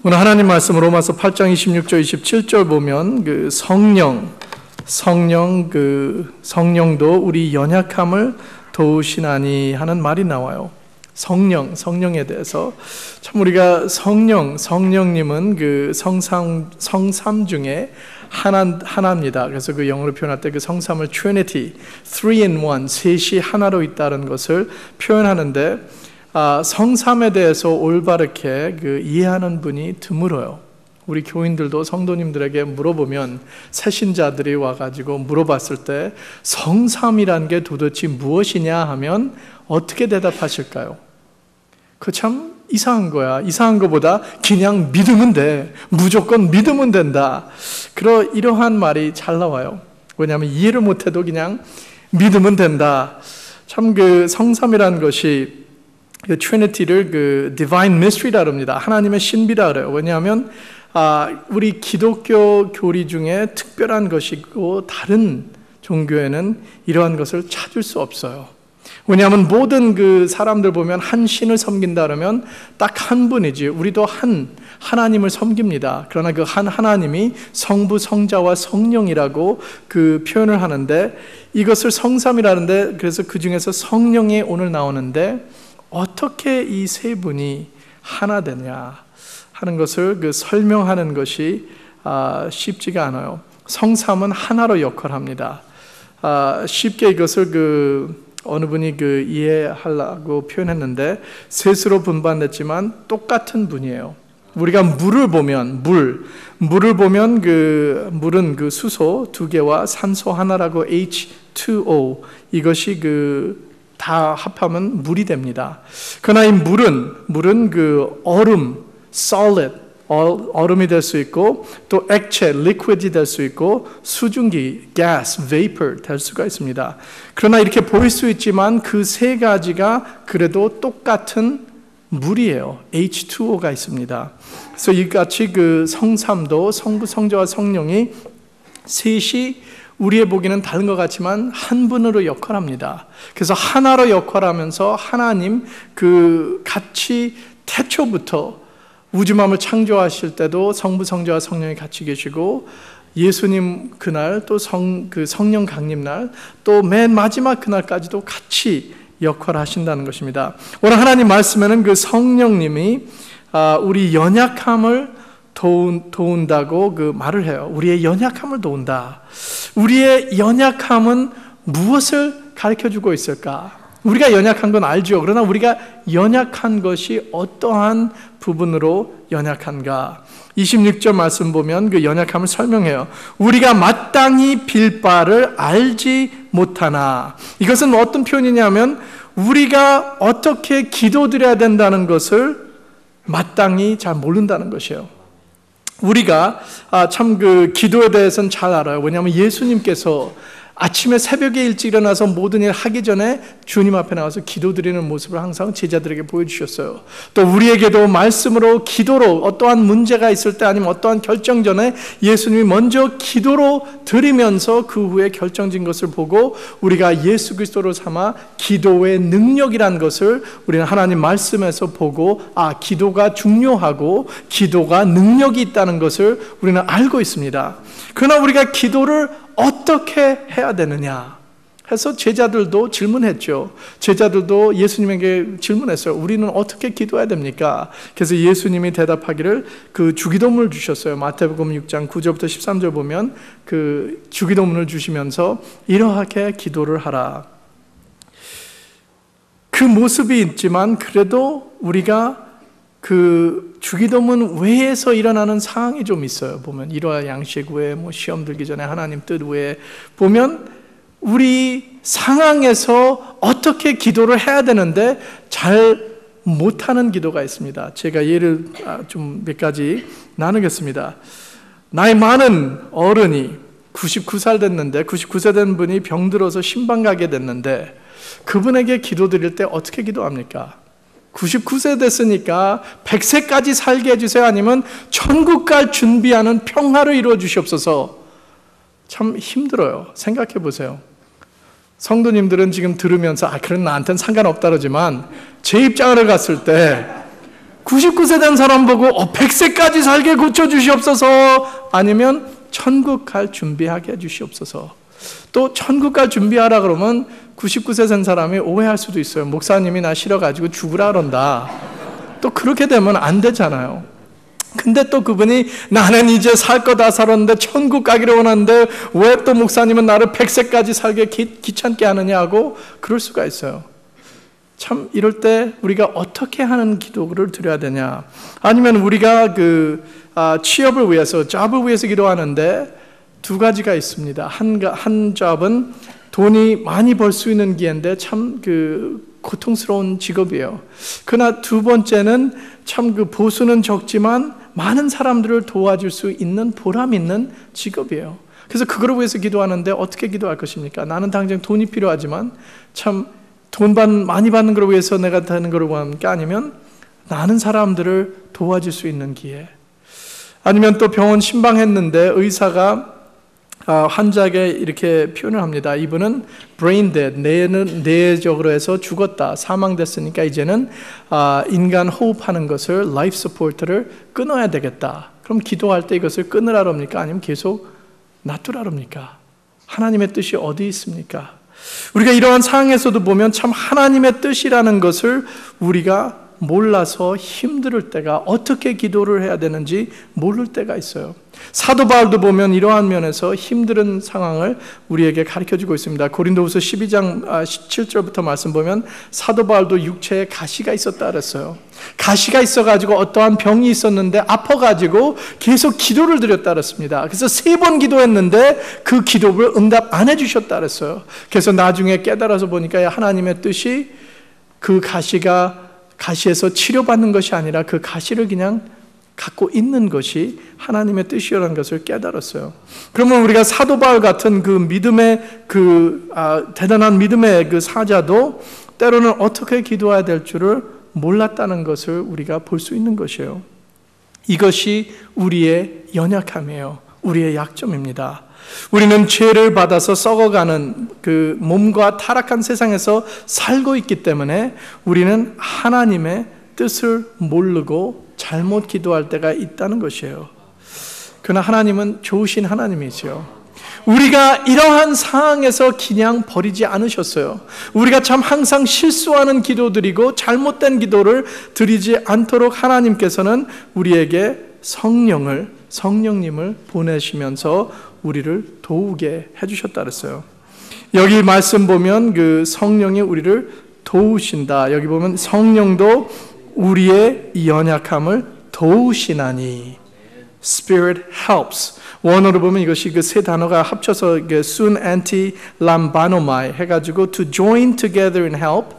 오늘 하나님 말씀 로마서 8장 26절 27절 보면 그 성령도 우리 연약함을 도우시나니 하는 말이 나와요. 성령에 대해서 참 우리가 성령님은 그 성삼 중에 하나입니다. 그래서 그 영어로 표현할 때 그 성삼을 Trinity, Three in One, 셋이 하나로 있다는 것을 표현하는데 성삼에 대해서 올바르게 그 이해하는 분이 드물어요. 우리 교인들도 성도님들에게 물어보면 새신자들이 와가지고 물어봤을 때 성삼이란 게 도대체 무엇이냐 하면 어떻게 대답하실까요? 그거 참 이상한 거야. 이상한 것보다 그냥 믿으면 돼. 무조건 믿으면 된다. 이러한 말이 잘 나와요. 왜냐하면 이해를 못해도 그냥 믿으면 된다. 참 그 성삼이라는 것이 그 트리니티를 그 디바인 미스트리라 합니다. 하나님의 신비라 그래요. 왜냐하면 우리 기독교 교리 중에 특별한 것이고 다른 종교에는 이러한 것을 찾을 수 없어요. 왜냐하면 모든 그 사람들 보면 한 신을 섬긴다 그러면 딱 한 분이지. 우리도 하나님을 섬깁니다. 그러나 그 한 하나님이 성부, 성자와 성령이라고 그 표현을 하는데 이것을 성삼이라는데 그래서 그 중에서 성령이 오늘 나오는데 어떻게 이 세 분이 하나 되냐 하는 것을 그 설명하는 것이 쉽지가 않아요. 성삼은 하나로 역할합니다. 쉽게 이것을 어느 분이 이해하려고 표현했는데 셋으로 분반됐지만 똑같은 분이에요. 우리가 물을 보면 물은 그 수소 2개와 산소 하나라고 H2O 이것이 다 합하면 물이 됩니다. 그러나 이 물은 그 얼음, solid, 얼음이 될 수 있고 또 액체, liquid이 될 수 있고 수증기, gas, vapor 될 수가 있습니다. 그러나 이렇게 보일 수 있지만 그 세 가지가 그래도 똑같은 물이에요. H2O가 있습니다. 그래서 이같이 그 성삼도 성부, 성자와 성령이 셋이 우리의 보기는 다른 것 같지만 한 분으로 역할합니다. 그래서 하나로 역할하면서 하나님 같이 태초부터 우주만을 창조하실 때도 성부, 성자와 성령이 같이 계시고 예수님 그날 또 성령 강림날 또 맨 마지막 그날까지도 같이 역할하신다는 것입니다. 오늘 하나님 말씀에는 그 성령님이 우리 연약함을 도운다고 말을 해요. 우리의 연약함을 도운다. 우리의 연약함은 무엇을 가르쳐주고 있을까? 우리가 연약한 건 알죠. 그러나 우리가 연약한 것이 어떠한 부분으로 연약한가? 26절 말씀 보면 그 연약함을 설명해요. 우리가 마땅히 빌 바를 알지 못하나. 이것은 어떤 표현이냐면 우리가 어떻게 기도드려야 된다는 것을 마땅히 잘 모른다는 것이에요. 우리가 참 기도에 대해서는 잘 알아요. 왜냐하면 예수님께서 아침에 새벽에 일찍 일어나서 모든 일 하기 전에 주님 앞에 나와서 기도드리는 모습을 항상 제자들에게 보여주셨어요. 또 우리에게도 말씀으로 기도로 어떠한 문제가 있을 때 아니면 어떠한 결정 전에 예수님이 먼저 기도로 드리면서 그 후에 결정진 것을 보고 우리가 예수 그리스도로 삼아 기도의 능력이라는 것을 우리는 하나님 말씀에서 보고 기도가 중요하고 기도가 능력이 있다는 것을 우리는 알고 있습니다. 그러나 우리가 기도를 어떻게 해야 되느냐 해서 제자들도 질문했죠. 제자들도 예수님에게 질문했어요. 우리는 어떻게 기도해야 됩니까? 그래서 예수님이 대답하기를 그 주기도문을 주셨어요. 마태복음 6장 9절부터 13절 보면 그 주기도문을 주시면서 이러하게 기도를 하라. 그 모습이 있지만 그래도 우리가 그 주기도문 외에서 일어나는 상황이 좀 있어요. 보면 일화 양식 외에 시험 들기 전에 하나님 뜻 외에 보면 우리 상황에서 어떻게 기도를 해야 되는데 잘 못하는 기도가 있습니다. 제가 예를 좀 몇 가지 나누겠습니다. 나이 많은 어른이 99살 됐는데 99세 된 분이 병들어서 신방 가게 됐는데 그분에게 기도드릴 때 어떻게 기도합니까? 99세 됐으니까 100세까지 살게 해주세요. 아니면 천국 갈 준비하는 평화를 이루어 주시옵소서. 참 힘들어요. 생각해 보세요. 성도님들은 지금 들으면서 그런 나한테는 상관없다 그러지만 제 입장으로 갔을 때 99세 된 사람 보고 100세까지 살게 고쳐주시옵소서, 아니면 천국 갈 준비하게 해주시옵소서. 또 천국 갈 준비하라 그러면 99세 된 사람이 오해할 수도 있어요. 목사님이 나 싫어가지고 죽으라 그런다. 또 그렇게 되면 안 되잖아요. 근데 또 그분이 나는 이제 살 거 다 살았는데 천국 가기를 원하는데 왜 또 목사님은 나를 100세까지 살게 귀찮게 하느냐 하고 그럴 수가 있어요. 참 이럴 때 우리가 어떻게 하는 기도를 드려야 되냐? 아니면 우리가 취업을 위해서, 잡을 위해서 기도하는데 두 가지가 있습니다. 한 잡은 돈이 많이 벌 수 있는 기회인데 참 고통스러운 직업이에요. 그러나 두 번째는 참 보수는 적지만 많은 사람들을 도와줄 수 있는 보람 있는 직업이에요. 그래서 그걸 위해서 기도하는데 어떻게 기도할 것입니까? 나는 당장 돈이 필요하지만 참 돈 많이 받는 걸 위해서 내가 되는 걸 원합니까? 아니면 많은 사람들을 도와줄 수 있는 기회. 아니면 또 병원 신방했는데 의사가 환자에게 이렇게 표현을 합니다. 이분은 brain dead, 뇌적으로 해서 죽었다, 사망됐으니까 이제는 인간 호흡하는 것을, life support를 끊어야 되겠다. 그럼 기도할 때 이것을 끊으라 그럽니까? 아니면 계속 놔두라 그럽니까? 하나님의 뜻이 어디 있습니까? 우리가 이러한 상황에서도 보면 참 하나님의 뜻이라는 것을 우리가 몰라서 힘들 때가, 어떻게 기도를 해야 되는지 모를 때가 있어요. 사도 바울도 보면 이러한 면에서 힘든 상황을 우리에게 가르쳐주고 있습니다. 고린도후서 12장 17절부터 말씀 보면 사도 바울도 육체에 가시가 있었다 그랬어요. 가시가 있어가지고 어떠한 병이 있었는데 아파가지고 계속 기도를 드렸다 그랬습니다. 그래서 3번 기도했는데 그 기도를 응답 안 해주셨다 그랬어요. 그래서 나중에 깨달아서 보니까 하나님의 뜻이 그 가시에서 치료받는 것이 아니라 그 가시를 그냥 갖고 있는 것이 하나님의 뜻이라는 것을 깨달았어요. 그러면 우리가 사도 바울 같은 믿음의 대단한 믿음의 사자도 때로는 어떻게 기도해야 될 줄을 몰랐다는 것을 우리가 볼 수 있는 것이에요. 이것이 우리의 연약함이에요. 우리의 약점입니다. 우리는 죄를 받아서 썩어가는 몸과 타락한 세상에서 살고 있기 때문에 우리는 하나님의 뜻을 모르고 잘못 기도할 때가 있다는 것이에요. 그러나 하나님은 좋으신 하나님이죠. 우리가 이러한 상황에서 그냥 버리지 않으셨어요. 우리가 참 항상 실수하는 기도드리고 잘못된 기도를 드리지 않도록 하나님께서는 우리에게 성령님을 보내시면서 우리를 도우게 해주셨다 그랬어요. 여기 말씀 보면 성령이 우리를 도우신다. 여기 보면 성령도 우리의 연약함을 도우시나니. Spirit helps. 원어로 보면 이것이 세 단어가 합쳐서 sun anti lambanomai 해가지고 to join together in help,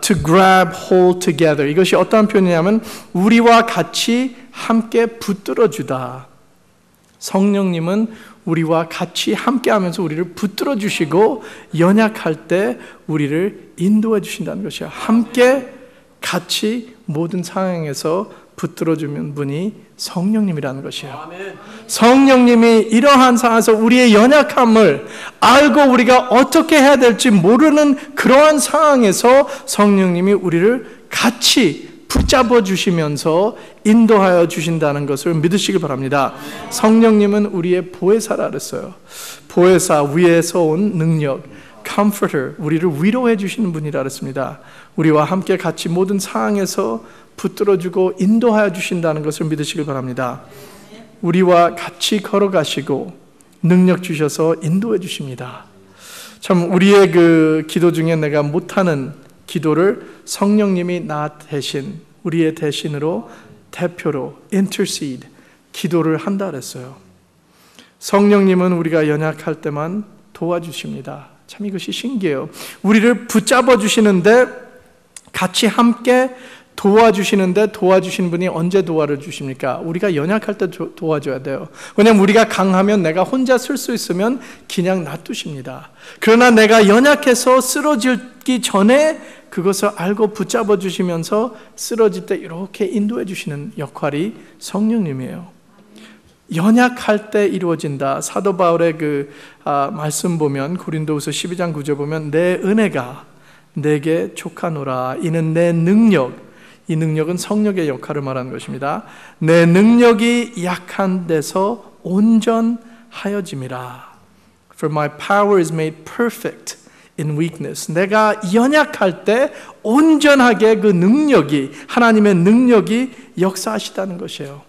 to grab hold together. 이것이 어떤 표현이냐면 우리와 같이 함께 붙들어주다. 성령님은 우리와 같이 함께하면서 우리를 붙들어 주시고 연약할 때 우리를 인도해 주신다는 것이야. 함께 같이 모든 상황에서 붙들어주는 분이 성령님이라는 것이에요. 성령님이 이러한 상황에서 우리의 연약함을 알고 우리가 어떻게 해야 될지 모르는 그러한 상황에서 성령님이 우리를 같이 붙잡아 주시면서 인도하여 주신다는 것을 믿으시기 바랍니다. 성령님은 우리의 보혜사라 그랬어요. 보혜사, 위에서 온 능력, comforter, 우리를 위로해 주시는 분이라 그랬습니다. 우리와 함께 같이 모든 상황에서 붙들어주고 인도하여 주신다는 것을 믿으시길 바랍니다. 우리와 같이 걸어가시고 능력 주셔서 인도해 주십니다. 참 우리의 기도 중에 내가 못하는 기도를 성령님이 나 대신, 우리의 대신으로 대표로 intercede, 기도를 한다 그랬어요. 성령님은 우리가 연약할 때만 도와주십니다. 참 이것이 신기해요. 우리를 붙잡아 주시는데 같이 함께 도와주시는데 도와주신 분이 언제 도와주십니까? 우리가 연약할 때 도와줘야 돼요. 왜냐하면 우리가 강하면 내가 혼자 쓸 수 있으면 그냥 놔두십니다. 그러나 내가 연약해서 쓰러지기 전에 그것을 알고 붙잡아 주시면서 쓰러질 때 이렇게 인도해 주시는 역할이 성령님이에요. 연약할 때 이루어진다. 사도 바울의 말씀 보면 고린도후서 12장 9절 보면 내 은혜가 내게 족하노라. 이는 내 능력, 이 능력은 성령의 역할을 말하는 것입니다. 내 능력이 약한 데서 온전하여짐이라. For my power is made perfect in weakness. 내가 연약할 때 온전하게 그 능력이, 하나님의 능력이 역사하시다는 것이에요.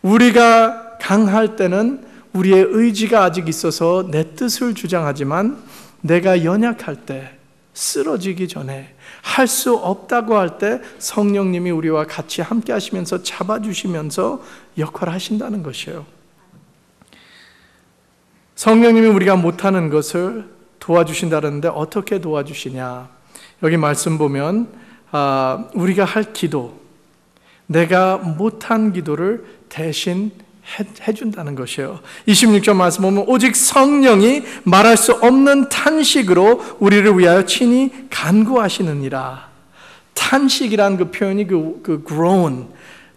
우리가 강할 때는 우리의 의지가 아직 있어서 내 뜻을 주장하지만 내가 연약할 때, 쓰러지기 전에, 할 수 없다고 할 때 성령님이 우리와 같이 함께 하시면서 잡아주시면서 역할을 하신다는 것이에요. 성령님이 우리가 못하는 것을 도와주신다는데 어떻게 도와주시냐? 여기 말씀 보면 우리가 할 기도, 내가 못한 기도를 대신 해준다는 것이에요. 26절 말씀 보면 오직 성령이 말할 수 없는 탄식으로 우리를 위하여 친히 간구하시느니라. 탄식이라는 그 표현이 그 groan,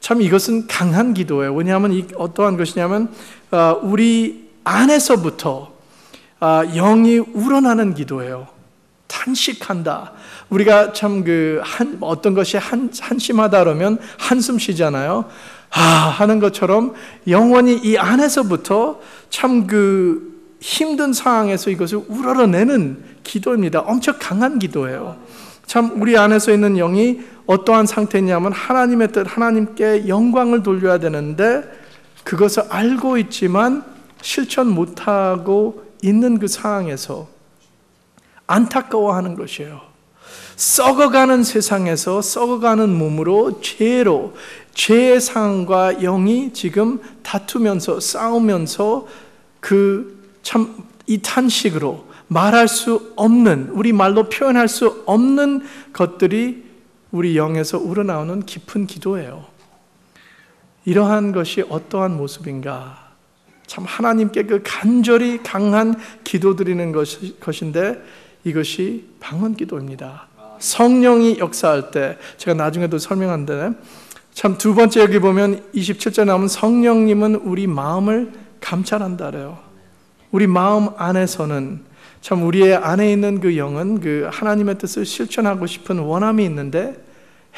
참 이것은 강한 기도예요. 왜냐하면 어떠한 것이냐면 우리 안에서부터 영이 우러나는 기도예요. 탄식한다. 우리가 참 어떤 것이 한심하다 그러면 한숨 쉬잖아요. 하는 것처럼 영원히 이 안에서부터 참 힘든 상황에서 이것을 우러러내는 기도입니다. 엄청 강한 기도예요. 참 우리 안에서 있는 영이 어떠한 상태냐면 하나님의 뜻, 하나님께 영광을 돌려야 되는데 그것을 알고 있지만 실천 못하고 있는 그 상황에서 안타까워하는 것이에요. 썩어가는 세상에서 썩어가는 몸으로 죄의 상과 영이 지금 다투면서 싸우면서 이 탄식으로 말할 수 없는, 우리 말로 표현할 수 없는 것들이 우리 영에서 우러나오는 깊은 기도예요. 이러한 것이 어떠한 모습인가? 참 하나님께 간절히 강한 기도 드리는 것인데 이것이 방언기도입니다. 성령이 역사할 때, 제가 나중에도 설명하는데 참 두 번째 여기 보면 27절 나오면 성령님은 우리 마음을 감찰한다 그래요. 우리 마음 안에서는 참 우리의 안에 있는 그 영은 하나님의 뜻을 실천하고 싶은 원함이 있는데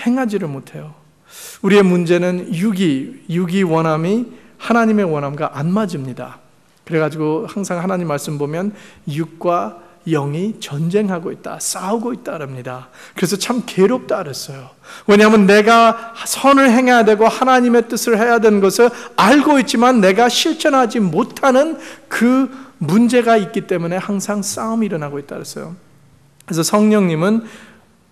행하지를 못해요. 우리의 문제는 육이 원함이 하나님의 원함과 안 맞습니다. 그래가지고 항상 하나님 말씀 보면 육과 영이 전쟁하고 있다, 싸우고 있다 그럽니다. 그래서 참 괴롭다 그랬어요. 왜냐하면 내가 선을 행해야 되고 하나님의 뜻을 해야 되는 것을 알고 있지만 내가 실천하지 못하는 그 문제가 있기 때문에 항상 싸움이 일어나고 있다 그랬어요. 그래서 성령님은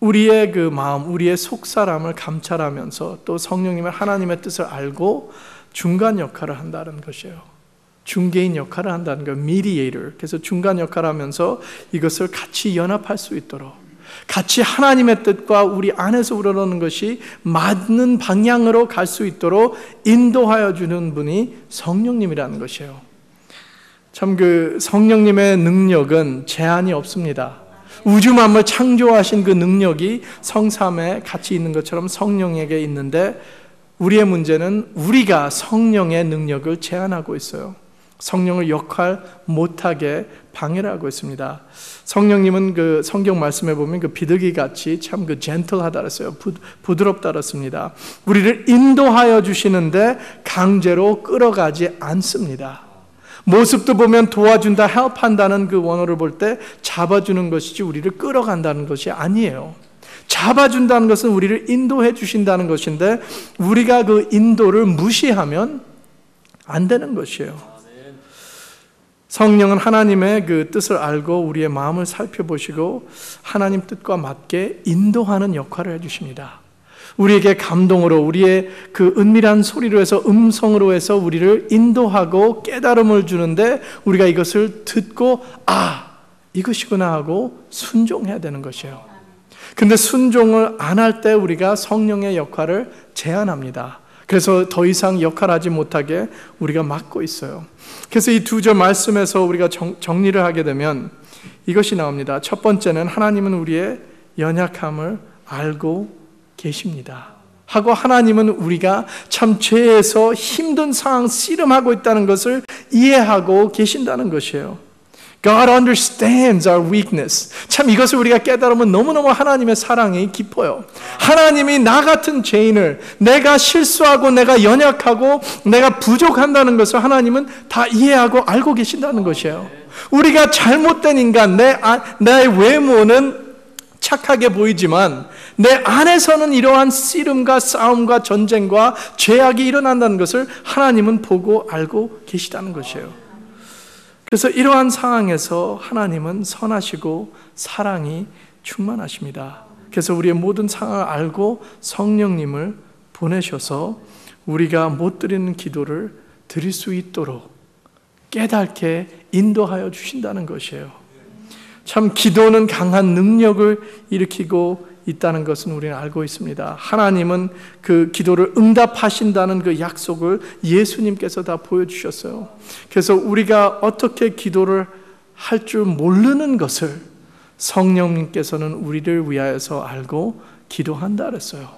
우리의 그 마음, 우리의 속사람을 감찰하면서 또 성령님은 하나님의 뜻을 알고 중간 역할을 한다는 것이에요. 중개인 역할을 한다는 거예요. mediator. 그래서 중간 역할을 하면서 이것을 같이 연합할 수 있도록, 같이 하나님의 뜻과 우리 안에서 우러나오는 것이 맞는 방향으로 갈 수 있도록 인도하여 주는 분이 성령님이라는 것이에요. 참 성령님의 능력은 제한이 없습니다. 우주 만물 창조하신 그 능력이 성삼에 같이 있는 것처럼 성령에게 있는데 우리의 문제는 우리가 성령의 능력을 제한하고 있어요. 성령을 역할 못하게 방해를 하고 있습니다. 성령님은 성경 말씀에 보면 비둘기 같이 참 젠틀하다 그랬어요. 부드럽다 그랬습니다. 우리를 인도하여 주시는데 강제로 끌어가지 않습니다. 모습도 보면 도와준다, help한다는 그 원어를 볼 때 잡아주는 것이지 우리를 끌어간다는 것이 아니에요. 잡아준다는 것은 우리를 인도해 주신다는 것인데 우리가 그 인도를 무시하면 안 되는 것이에요. 성령은 하나님의 그 뜻을 알고 우리의 마음을 살펴보시고 하나님 뜻과 맞게 인도하는 역할을 해주십니다. 우리에게 감동으로, 우리의 그 은밀한 소리로 해서, 음성으로 해서 우리를 인도하고 깨달음을 주는데 우리가 이것을 듣고 이것이구나 하고 순종해야 되는 것이에요. 근데 순종을 안 할 때 우리가 성령의 역할을 제한합니다. 그래서 더 이상 역할하지 못하게 우리가 막고 있어요. 그래서 이 두 절 말씀에서 우리가 정리를 하게 되면 이것이 나옵니다. 첫 번째는 하나님은 우리의 연약함을 알고 계십니다. 하고 하나님은 우리가 참 죄에서 힘든 상황 씨름하고 있다는 것을 이해하고 계신다는 것이에요. God understands our weakness. 참 이것을 우리가 깨달으면 너무너무 하나님의 사랑이 깊어요. 하나님이 나 같은 죄인을, 내가 실수하고 내가 연약하고 내가 부족한다는 것을 하나님은 다 이해하고 알고 계신다는 것이에요. 우리가 잘못된 인간, 내 외모는 착하게 보이지만 내 안에서는 이러한 씨름과 싸움과 전쟁과 죄악이 일어난다는 것을 하나님은 보고 알고 계시다는 것이에요. 그래서 이러한 상황에서 하나님은 선하시고 사랑이 충만하십니다. 그래서 우리의 모든 상황을 알고 성령님을 보내셔서 우리가 못 드리는 기도를 드릴 수 있도록 깨닫게 인도하여 주신다는 것이에요. 참 기도는 강한 능력을 일으키고 있다는 것은 우리는 알고 있습니다. 하나님은 그 기도를 응답하신다는 그 약속을 예수님께서 다 보여주셨어요. 그래서 우리가 어떻게 기도를 할 줄 모르는 것을 성령님께서는 우리를 위하여서 알고 기도한다 그랬어요.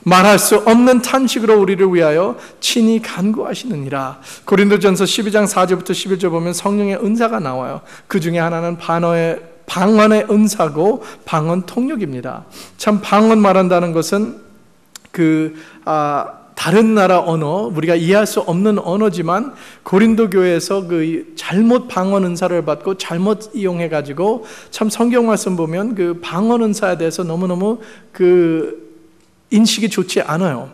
말할 수 없는 탄식으로 우리를 위하여 친히 간구하시느니라. 고린도전서 12장 4절부터 11절 보면 성령의 은사가 나와요. 그 중에 하나는 방언의 은사고 방언 통역입니다. 참 방언 말한다는 것은 다른 나라 언어, 우리가 이해할 수 없는 언어지만 고린도 교회에서 그 잘못 방언 은사를 받고 잘못 이용해 가지고 참 성경 말씀 보면 그 방언 은사에 대해서 너무너무 인식이 좋지 않아요.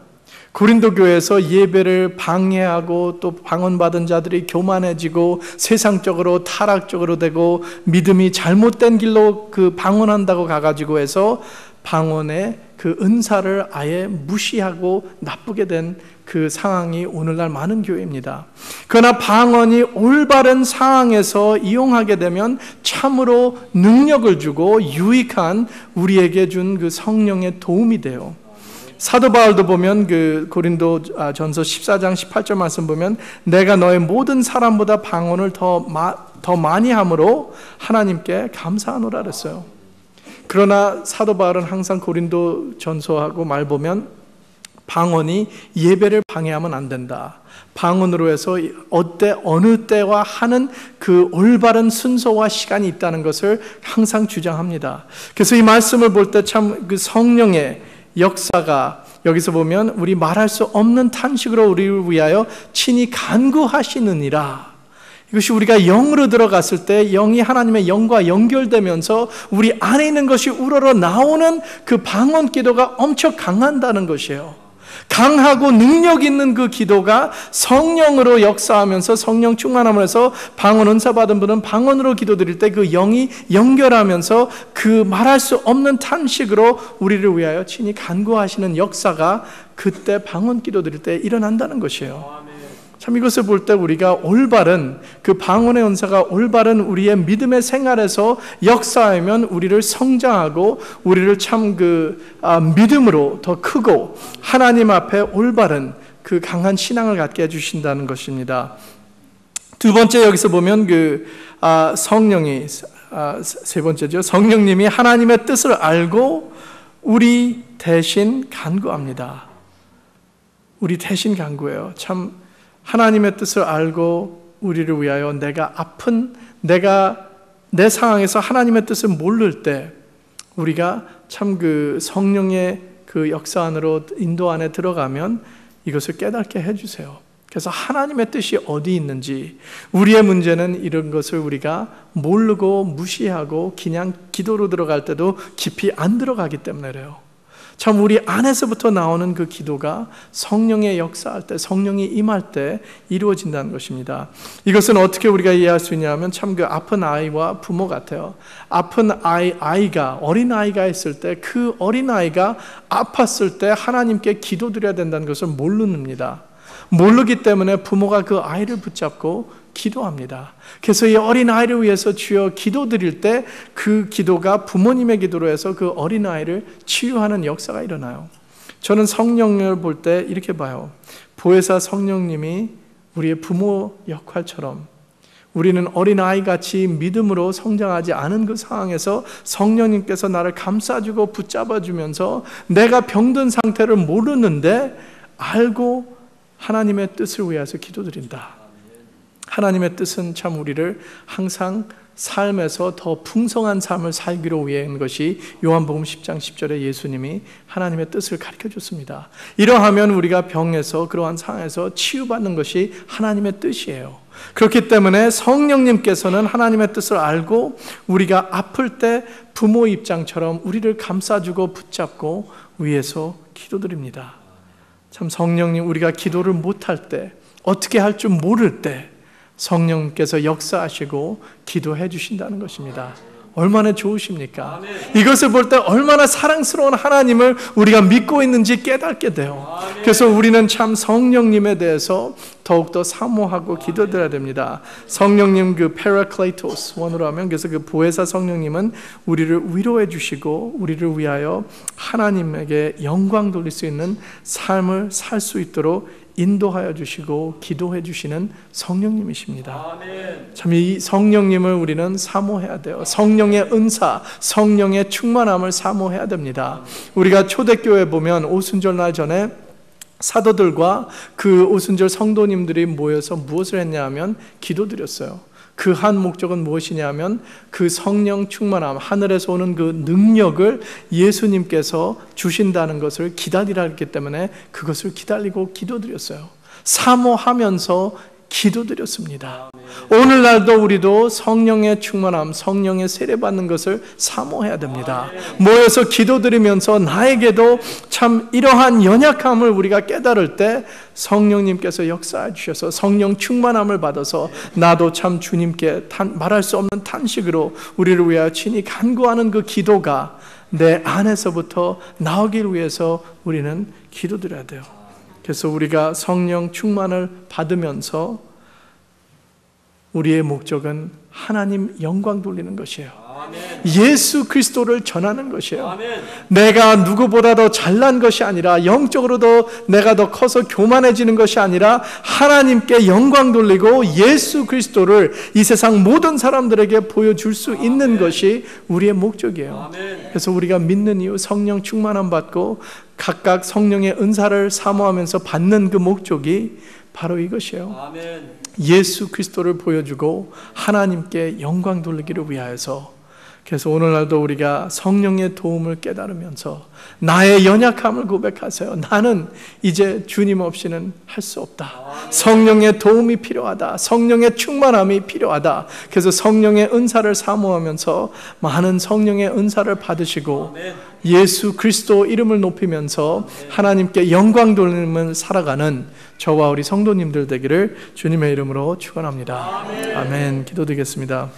고린도 교회에서 예배를 방해하고 또 방언받은 자들이 교만해지고 세상적으로 타락적으로 되고 믿음이 잘못된 길로 그 방언한다고 가가지고 해서 방언의 그 은사를 아예 무시하고 나쁘게 된 그 상황이 오늘날 많은 교회입니다. 그러나 방언이 올바른 상황에서 이용하게 되면 참으로 능력을 주고 유익한 우리에게 준 그 성령의 도움이 돼요. 사도 바울도 보면 그 고린도 전서 14장 18절 말씀 보면 내가 너의 모든 사람보다 방언을 더 많이 함으로 하나님께 감사하노라 그랬어요. 그러나 사도 바울은 항상 고린도 전서하고 말 보면 방언이 예배를 방해하면 안 된다. 방언으로 해서 어느 때와 하는 그 올바른 순서와 시간이 있다는 것을 항상 주장합니다. 그래서 이 말씀을 볼 때 참 그 성령의 역사가 여기서 보면 우리 말할 수 없는 탄식으로 우리를 위하여 친히 간구하시느니라. 이것이 우리가 영으로 들어갔을 때 영이 하나님의 영과 연결되면서 우리 안에 있는 것이 우러러 나오는 그 방언 기도가 엄청 강한다는 것이에요. 강하고 능력 있는 그 기도가 성령으로 역사하면서 성령 충만함을 해서 방언 은사 받은 분은 방언으로 기도드릴 때 그 영이 연결하면서 그 말할 수 없는 탄식으로 우리를 위하여 친히 간구하시는 역사가 그때 방언 기도드릴 때 일어난다는 것이에요. 참 이것을 볼 때 우리가 올바른 그 방언의 은사가 올바른 우리의 믿음의 생활에서 역사하면 우리를 성장하고 우리를 참 믿음으로 더 크고 하나님 앞에 올바른 그 강한 신앙을 갖게 해주신다는 것입니다. 두 번째 여기서 보면 성령이 세 번째죠. 성령님이 하나님의 뜻을 알고 우리 대신 간구합니다. 우리 대신 간구해요. 참 하나님의 뜻을 알고 우리를 위하여 내가 내 상황에서 하나님의 뜻을 모를 때 우리가 참 그 성령의 그 역사 안으로 인도 안에 들어가면 이것을 깨닫게 해주세요. 그래서 하나님의 뜻이 어디 있는지 우리의 문제는 이런 것을 우리가 모르고 무시하고 그냥 기도로 들어갈 때도 깊이 안 들어가기 때문에 그래요. 참 우리 안에서부터 나오는 그 기도가 성령의 역사할 때 성령이 임할 때 이루어진다는 것입니다. 이것은 어떻게 우리가 이해할 수 있냐면 참 그 아픈 아이와 부모 같아요. 아픈 아이가 어린아이가 있을 때 그 어린아이가 아팠을 때 하나님께 기도드려야 된다는 것을 모릅니다. 모르기 때문에 부모가 그 아이를 붙잡고 기도합니다. 그래서 이 어린아이를 위해서 주여 기도드릴 때 그 기도가 부모님의 기도로 해서 그 어린아이를 치유하는 역사가 일어나요. 저는 성령을 볼 때 이렇게 봐요. 보혜사 성령님이 우리의 부모 역할처럼 우리는 어린아이같이 믿음으로 성장하지 않은 그 상황에서 성령님께서 나를 감싸주고 붙잡아주면서 내가 병든 상태를 모르는데 알고 하나님의 뜻을 위해서 기도드린다. 하나님의 뜻은 참 우리를 항상 삶에서 더 풍성한 삶을 살기로 위한 것이 요한복음 10장 10절에 예수님이 하나님의 뜻을 가르쳐 줬습니다. 이러하면 우리가 병에서 그러한 상황에서 치유받는 것이 하나님의 뜻이에요. 그렇기 때문에 성령님께서는 하나님의 뜻을 알고 우리가 아플 때 부모 입장처럼 우리를 감싸주고 붙잡고 위에서 기도드립니다. 참 성령님, 우리가 기도를 못할 때, 어떻게 할 줄 모를 때 성령께서 역사하시고 기도해 주신다는 것입니다. 얼마나 좋으십니까? 이것을 볼 때 얼마나 사랑스러운 하나님을 우리가 믿고 있는지 깨닫게 돼요. 그래서 우리는 참 성령님에 대해서 더욱더 사모하고 기도드려야 됩니다. 성령님 그 페라클레이토스 원어로 하면, 그래서 그 보혜사 성령님은 우리를 위로해 주시고 우리를 위하여 하나님에게 영광 돌릴 수 있는 삶을 살 수 있도록 인도하여 주시고 기도해 주시는 성령님이십니다. 참 이 성령님을 우리는 사모해야 돼요. 성령의 은사, 성령의 충만함을 사모해야 됩니다. 우리가 초대교회 보면 오순절날 전에 사도들과 그 오순절 성도님들이 모여서 무엇을 했냐 하면 기도드렸어요. 그 한 목적은 무엇이냐면 그 성령 충만함, 하늘에서 오는 그 능력을 예수님께서 주신다는 것을 기다리라 했기 때문에 그것을 기다리고 기도드렸어요. 사모하면서 기도드렸습니다. 오늘날도 우리도 성령의 충만함, 성령의 세례받는 것을 사모해야 됩니다. 모여서 기도드리면서 나에게도 참 이러한 연약함을 우리가 깨달을 때 성령님께서 역사해 주셔서 성령 충만함을 받아서 나도 참 주님께 말할 수 없는 탄식으로 우리를 위하여 친히 간구하는 그 기도가 내 안에서부터 나오길 위해서 우리는 기도드려야 돼요. 그래서 우리가 성령 충만을 받으면서 우리의 목적은 하나님 영광 돌리는 것이에요. 예수 그리스도를 전하는 것이에요. 내가 누구보다 더 잘난 것이 아니라, 영적으로도 내가 더 커서 교만해지는 것이 아니라 하나님께 영광 돌리고 예수 그리스도를 이 세상 모든 사람들에게 보여줄 수 있는 것이 우리의 목적이에요. 그래서 우리가 믿는 이유, 성령 충만함 받고 각각 성령의 은사를 사모하면서 받는 그 목적이 바로 이것이에요. 예수 그리스도를 보여주고 하나님께 영광 돌리기를 위하여서. 그래서 오늘날도 우리가 성령의 도움을 깨달으면서 나의 연약함을 고백하세요. 나는 이제 주님 없이는 할 수 없다. 성령의 도움이 필요하다. 성령의 충만함이 필요하다. 그래서 성령의 은사를 사모하면서 많은 성령의 은사를 받으시고 예수 그리스도 이름을 높이면서 하나님께 영광 돌림을 살아가는 저와 우리 성도님들 되기를 주님의 이름으로 축원합니다. 아멘. 기도드리겠습니다.